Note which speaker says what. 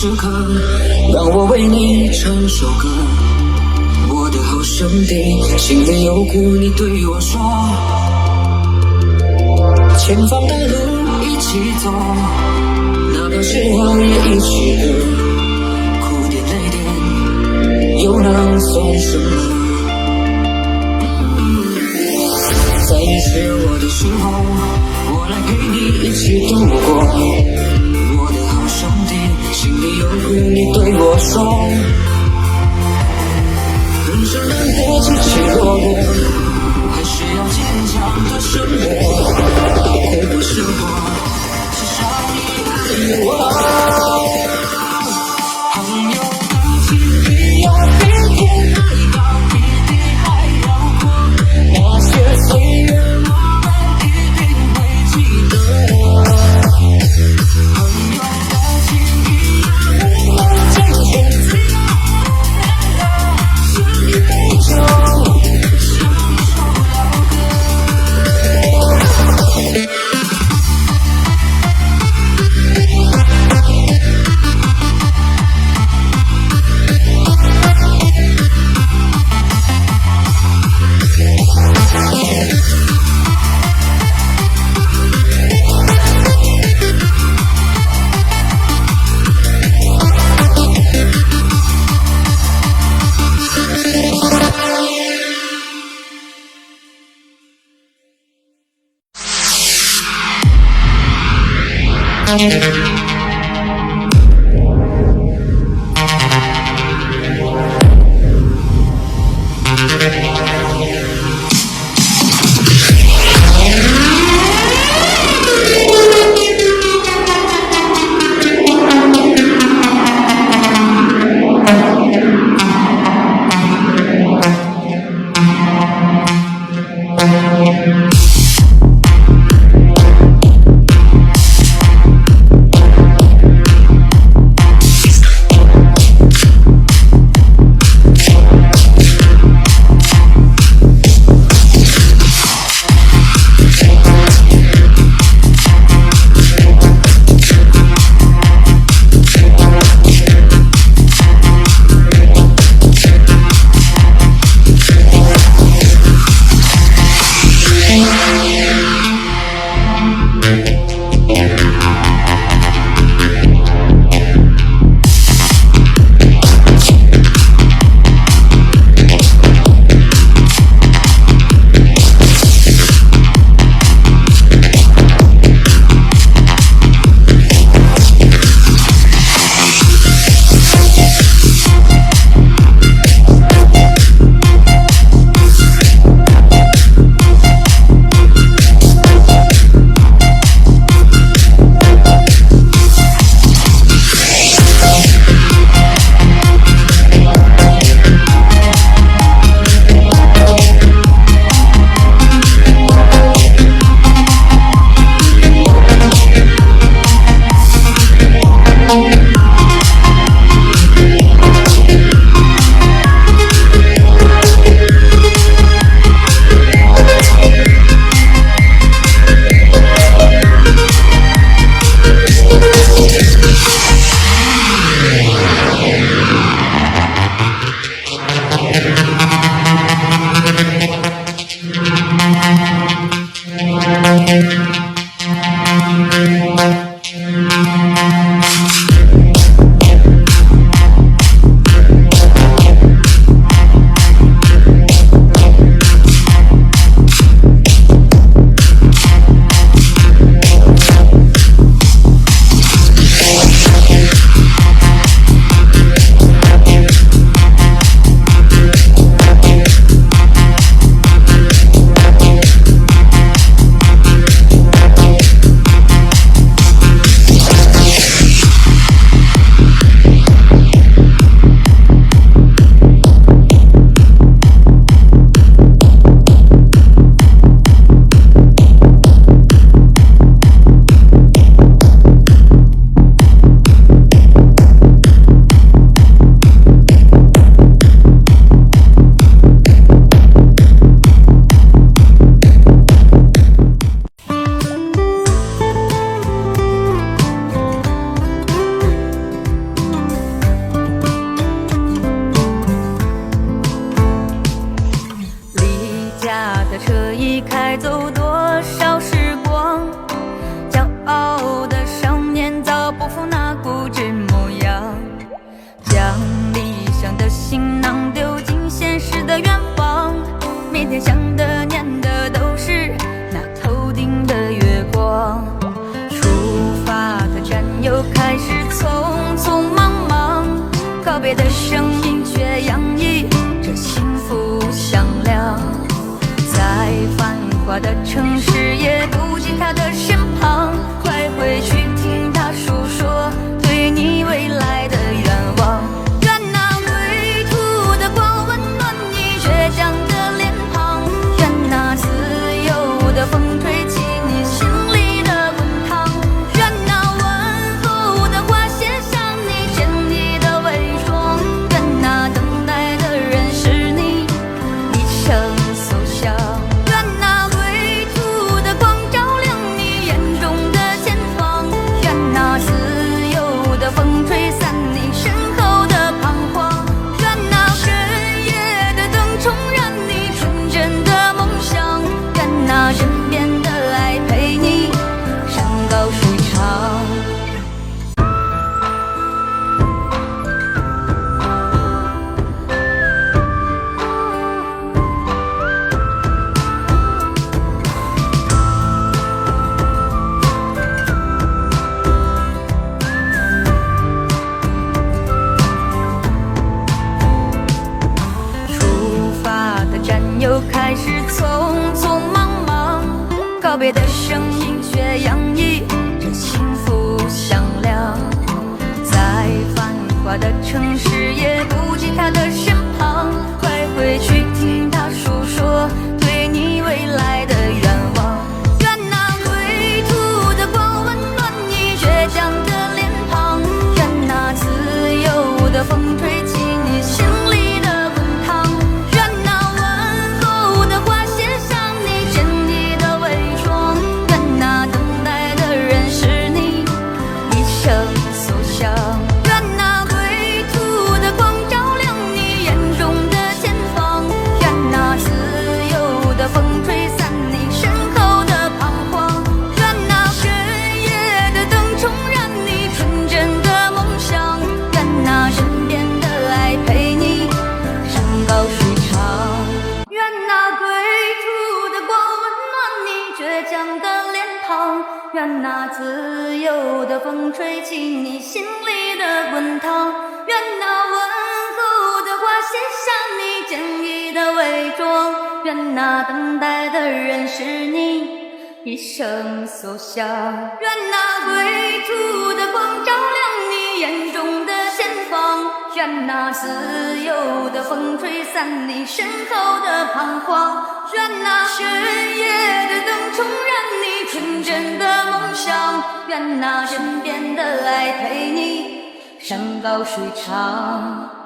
Speaker 1: 时刻，让我为你唱首歌。我的好兄弟，心里有苦你对我说。前方的路一起走，哪怕失望也一起喝。哭点泪点，又能算什么？在你需要我的时候，我来陪你一起度过。我的好兄弟，心里有苦你对我说。人生难得起起落落，还是要坚强的生活。会不生活，至少你爱我。朋友的情谊要比天还高，比地还辽阔。那些岁月我们一定会记得。朋友的情谊要我们坚决自由。相依杯酒，相守到歌。
Speaker 2: 的车已开走多少时光，骄傲的少年早不复那固执模样，将理想的行囊丢进现实的远方，每天想的念的都是那头顶的月光。出发的站又开始匆匆忙忙，告别的声音却洋溢着幸福响亮，在繁华的城市也不及他的身旁，快回去听他诉说对你未来的愿望。愿那归途的光温暖你倔强的脸庞，愿那自由的风吹起你心里的滚烫，愿那问候的话写上你坚毅的伪装，愿那等待的人是你一生所想，愿那归途的光照亮你眼中的前方，愿那自由的风吹散你身后的彷徨，愿那深夜的灯重燃你纯真的梦想，愿那身边的爱陪你山高水长。出发的站又开始匆匆忙忙，告别的声音却洋溢着幸福响亮，在繁华的城市也不及他的身旁，快回去听他诉说对你未来的愿望。愿那归途的光温暖你倔强的脸庞，愿那自由的风吹起你心里的滚烫，愿那问候的话写上你坚毅的伪装，愿那等待的人是你一生所想，愿那归途的光照亮你眼中的前方，愿那自由的风吹散你身后的彷徨，愿那深夜的灯重燃你纯真的梦想，愿那身边的爱陪你山高水长，愿那归途的光温暖你倔强的脸庞，愿那自由的风吹起你心里的滚烫，愿那问候的话写上你坚毅的伪装，愿那等待的人是你一生所想，愿那归途的光照亮你眼中的前方，愿那自由的风吹散你身后的彷徨，愿那深夜的灯重燃你纯真的梦想，愿那身边的爱陪你山高水长。